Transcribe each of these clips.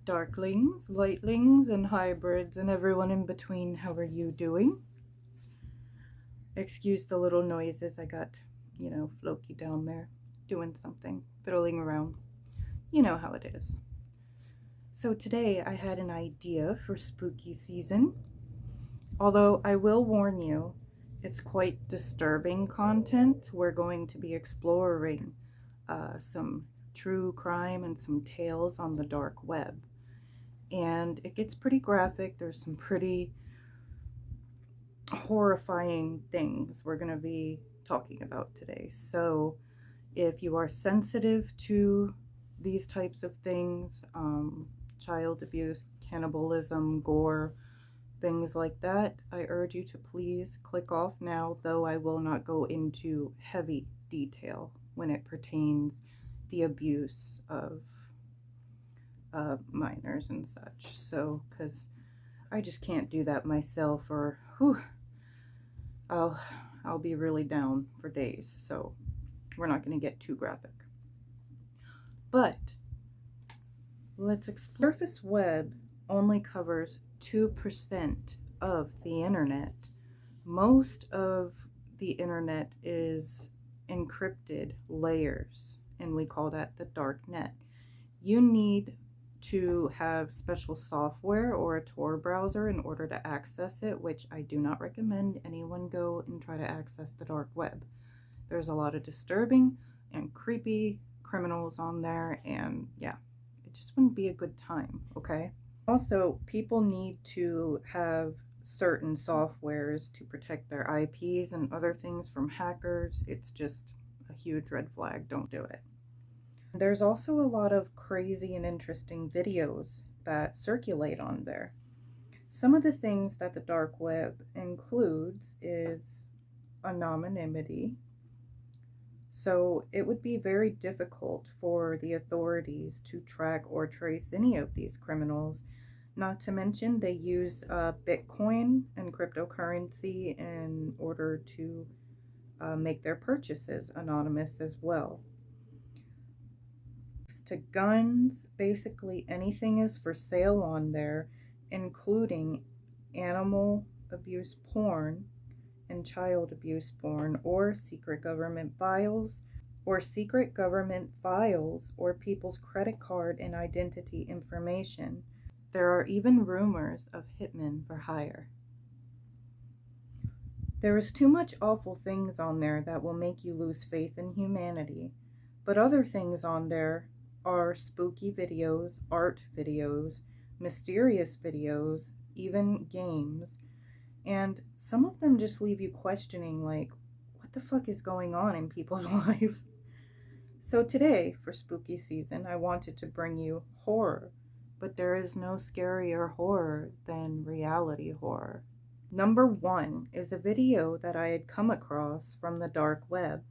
Darklings, lightlings, and hybrids, and everyone in between, how are you doing? Excuse the little noises. I got, Floki down there doing something, fiddling around. You know how it is. So today I had an idea for spooky season. Although I will warn you, it's quite disturbing content. We're going to be exploring some true crime and some tales on the dark web. And it gets pretty graphic. There's some pretty horrifying things we're going to be talking about today. So if you are sensitive to these types of things, child abuse, cannibalism, gore, things like that, I urge you to please click off now, though I will not go into heavy detail when it pertains the abuse of minors and such. So, because I just can't do that myself, or I'll be really down for days. So we're not going to get too graphic. But let's explore. Surface web only covers 2% of the internet. Most of the internet is encrypted layers, and we call that the dark net. You need to have special software or a Tor browser in order to access it, which I do not recommend anyone go and try to access the dark web. There's a lot of disturbing and creepy criminals on there, and yeah, it just wouldn't be a good time, okay? Also, people need to have certain softwares to protect their IPs and other things from hackers. It's just a huge red flag. Don't do it. There's also a lot of crazy and interesting videos that circulate on there. Some of the things that the dark web includes is anonymity. So it would be very difficult for the authorities to track or trace any of these criminals. Not to mention they use Bitcoin and cryptocurrency in order to make their purchases anonymous as well. To guns, basically anything is for sale on there, including animal abuse porn and child abuse porn, or secret government files, or people's credit card and identity information. There are even rumors of hitmen for hire. There is too much awful things on there that will make you lose faith in humanity, but other things on there are spooky videos, art videos, mysterious videos, even games, and some of them just leave you questioning, like, what the fuck is going on in people's lives? So today, for spooky season, I wanted to bring you horror, but there is no scarier horror than reality horror. Number one is a video that I had come across from the dark web.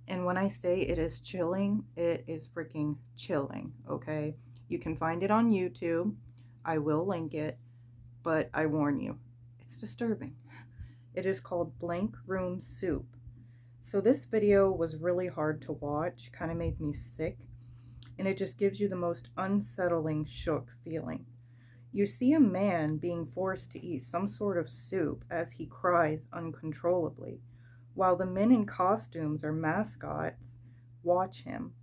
And when I say it is chilling, it is freaking chilling, okay? You can find it on YouTube. I will link it, but I warn you, it's disturbing. It is called Blank Room Soup. So this video was really hard to watch, kind of made me sick, and it just gives you the most unsettling, shook feeling. You see a man being forced to eat some sort of soup as he cries uncontrollably, while the men in costumes or mascots watch him.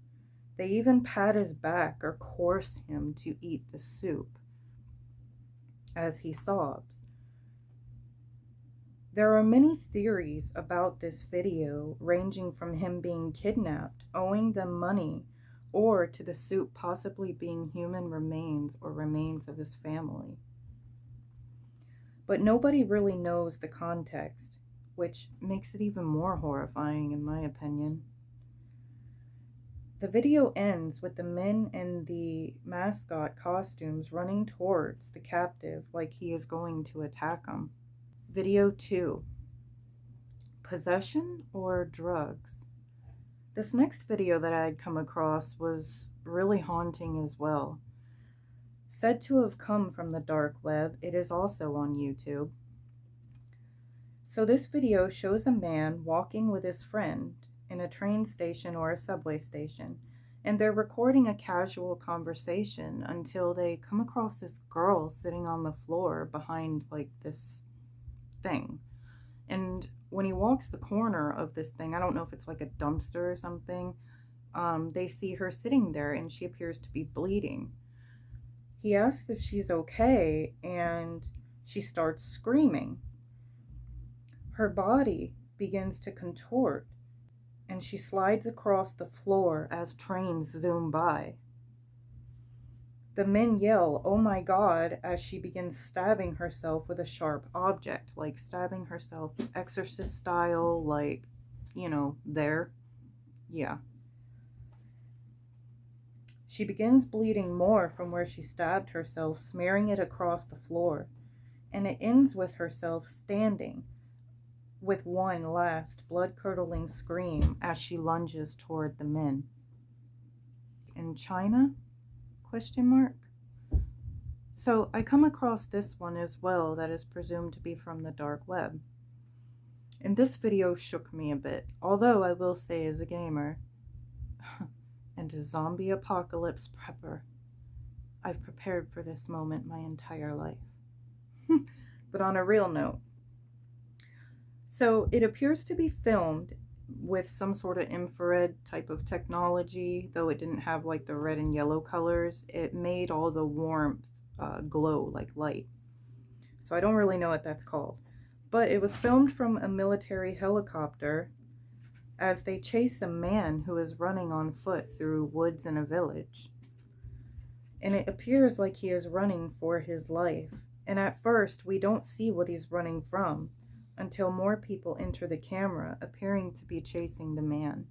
They even pat his back or coerce him to eat the soup as he sobs. There are many theories about this video, ranging from him being kidnapped, owing them money, or to the soup possibly being human remains or remains of his family. But nobody really knows the context, which makes it even more horrifying in my opinion. The video ends with the men in the mascot costumes running towards the captive like he is going to attack him. Video 2. Possession or drugs? This next video that I had come across was really haunting as well. Said to have come from the dark web, it is also on YouTube. So this video shows a man walking with his friend in a train station or a subway station, And they're recording a casual conversation until they come across this girl sitting on the floor behind like this thing. And when he walks the corner of this thing, I don't know if it's like a dumpster or something, they see her sitting there and she appears to be bleeding. He asks if she's okay and she starts screaming. Her body begins to contort and she slides across the floor as trains zoom by. The men yell, "Oh my God," as she begins stabbing herself with a sharp object, like stabbing herself exorcist style, like, there. Yeah. She begins bleeding more from where she stabbed herself, smearing it across the floor, and it ends with herself standing with one last blood-curdling scream as she lunges toward the men. In China? Question mark. So I come across this one as well that is presumed to be from the dark web. And this video shook me a bit, although I will say as a gamer and a zombie apocalypse prepper, I've prepared for this moment my entire life. But on a real note, so it appears to be filmed with some sort of infrared type of technology, though it didn't have like the red and yellow colors. It made all the warmth glow like light. So I don't really know what that's called. But it was filmed from a military helicopter as they chase a man who is running on foot through woods in a village. And it appears like he is running for his life. And at first, we don't see what he's running from until more people enter the camera, appearing to be chasing the man.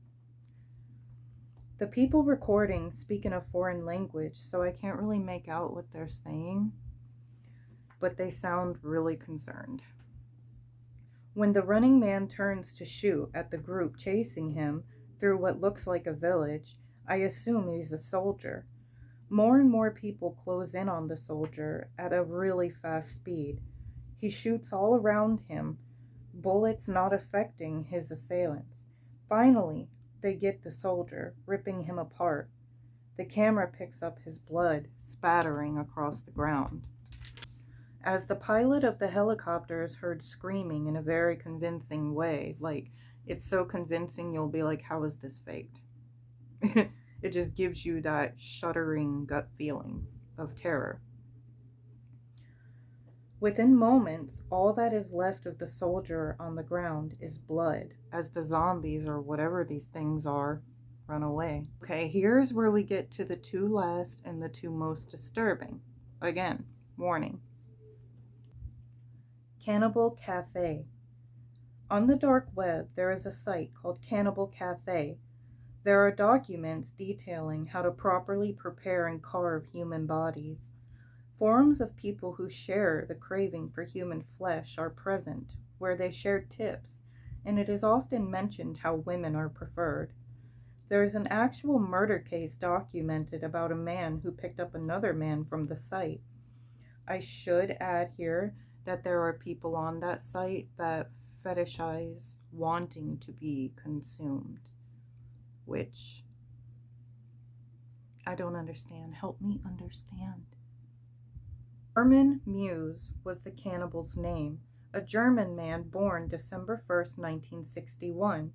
The people recording speak in a foreign language, so I can't really make out what they're saying, but they sound really concerned. When the running man turns to shoot at the group chasing him through what looks like a village, I assume he's a soldier. More and more people close in on the soldier at a really fast speed. He shoots all around him, bullets not affecting his assailants. Finally, they get the soldier, ripping him apart. The camera picks up his blood spattering across the ground. As the pilot of the helicopter is heard screaming in a very convincing way, like it's so convincing you'll be like, how is this faked? It just gives you that shuddering gut feeling of terror. Within moments, all that is left of the soldier on the ground is blood, as the zombies, or whatever these things are, run away. Okay, here's where we get to the two last and the two most disturbing. Again, warning. Cannibal Cafe. On the dark web, there is a site called Cannibal Cafe. There are documents detailing how to properly prepare and carve human bodies. Forums of people who share the craving for human flesh are present, where they share tips, and it is often mentioned how women are preferred. There is an actual murder case documented about a man who picked up another man from the site. I should add here that there are people on that site that fetishize wanting to be consumed, which I don't understand. Help me understand. Armin Muse was the cannibal's name, a German man born December 1st, 1961.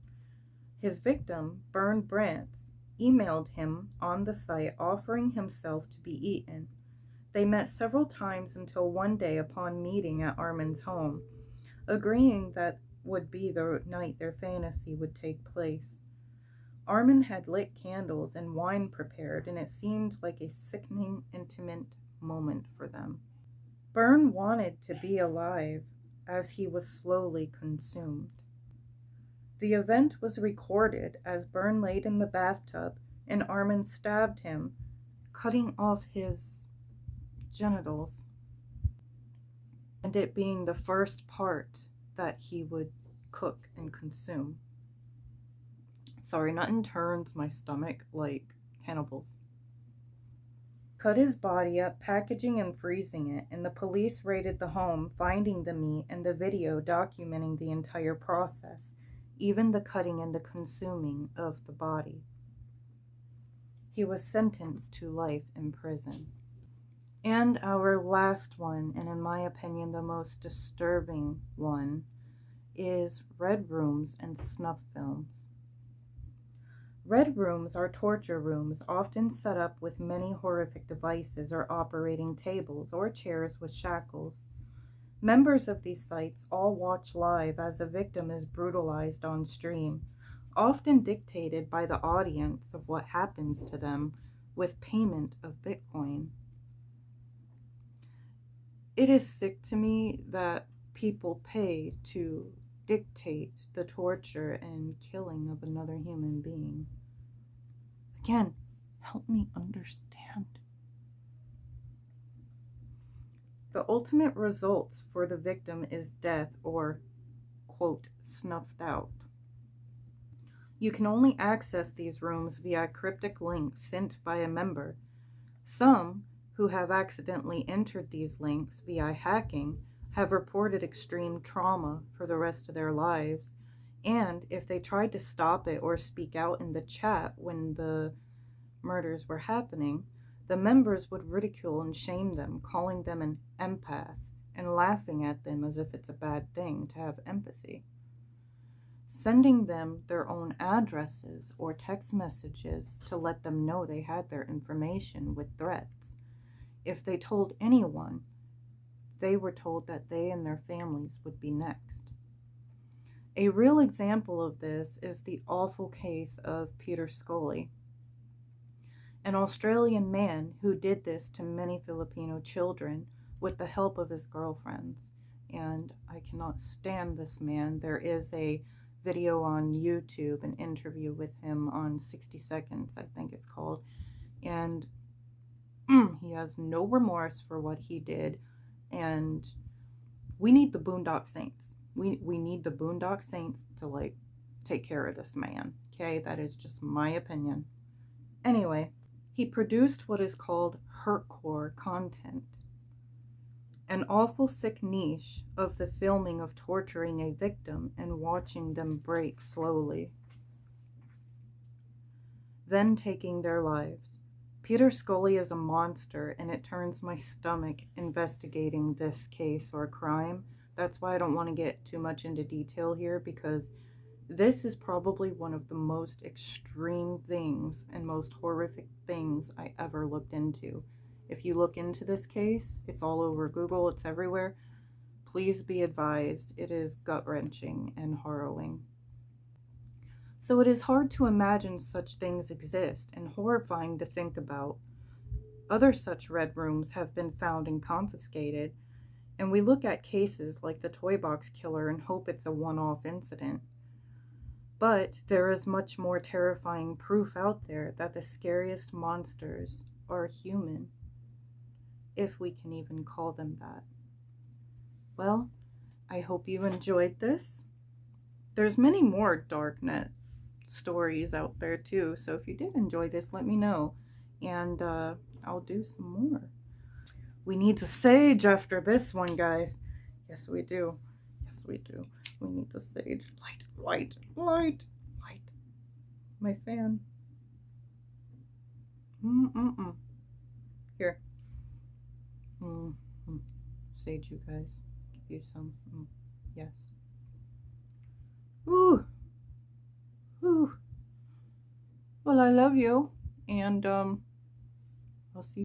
His victim, Bernd Brantz, emailed him on the site offering himself to be eaten. They met several times until one day upon meeting at Armin's home, agreeing that would be the night their fantasy would take place. Armin had lit candles and wine prepared, and it seemed like a sickening, intimate moment for them. Byrne wanted to be alive as he was slowly consumed. The event was recorded as Byrne laid in the bathtub and Armin stabbed him, cutting off his genitals, and it being the first part that he would cook and consume. Sorry, nothing turns my stomach like cannibals. Cut his body up, packaging and freezing it, and the police raided the home, finding the meat and the video documenting the entire process, even the cutting and the consuming of the body. He was sentenced to life in prison. And our last one, and in my opinion the most disturbing one, is red rooms and snuff films. Red rooms are torture rooms, often set up with many horrific devices or operating tables or chairs with shackles. Members of these sites all watch live as a victim is brutalized on stream, often dictated by the audience of what happens to them with payment of Bitcoin. It is sick to me that people pay to dictate the torture and killing of another human being. Again, help me understand. The ultimate results for the victim is death or, quote, snuffed out. You can only access these rooms via cryptic links sent by a member. Some who have accidentally entered these links via hacking have reported extreme trauma for the rest of their lives, and if they tried to stop it or speak out in the chat when the murders were happening, the members would ridicule and shame them, calling them an empath and laughing at them as if it's a bad thing to have empathy. Sending them their own addresses or text messages to let them know they had their information with threats. If they told anyone, they were told that they and their families would be next. A real example of this is the awful case of Peter Scully, an Australian man who did this to many Filipino children with the help of his girlfriends. And I cannot stand this man. There is a video on YouTube, an interview with him on 60 Seconds, I think it's called. And he has no remorse for what he did. And we need the Boondock Saints. We need the Boondock Saints to take care of this man. Okay, that is just my opinion. Anyway, he produced what is called hurtcore content, an awful sick niche of the filming of torturing a victim and watching them break slowly, then taking their lives. Peter Scully is a monster, and it turns my stomach investigating this case or crime. That's why I don't want to get too much into detail here, because this is probably one of the most extreme things and most horrific things I ever looked into. If you look into this case, it's all over Google, it's everywhere. Please be advised, it is gut-wrenching and harrowing. So it is hard to imagine such things exist and horrifying to think about. Other such red rooms have been found and confiscated, and we look at cases like the Toy Box Killer and hope it's a one-off incident. But there is much more terrifying proof out there that the scariest monsters are human, if we can even call them that. Well, I hope you enjoyed this. There's many more darknet stories out there too, so if you did enjoy this, let me know, and I'll do some more. We need to sage after this one, guys. Yes, we do. Yes, we do. We need to sage. Light, light, light, light. My fan. Here. Sage, you guys. Give you some. Yes. Ooh. Ooh. Well, I love you, and I'll see you.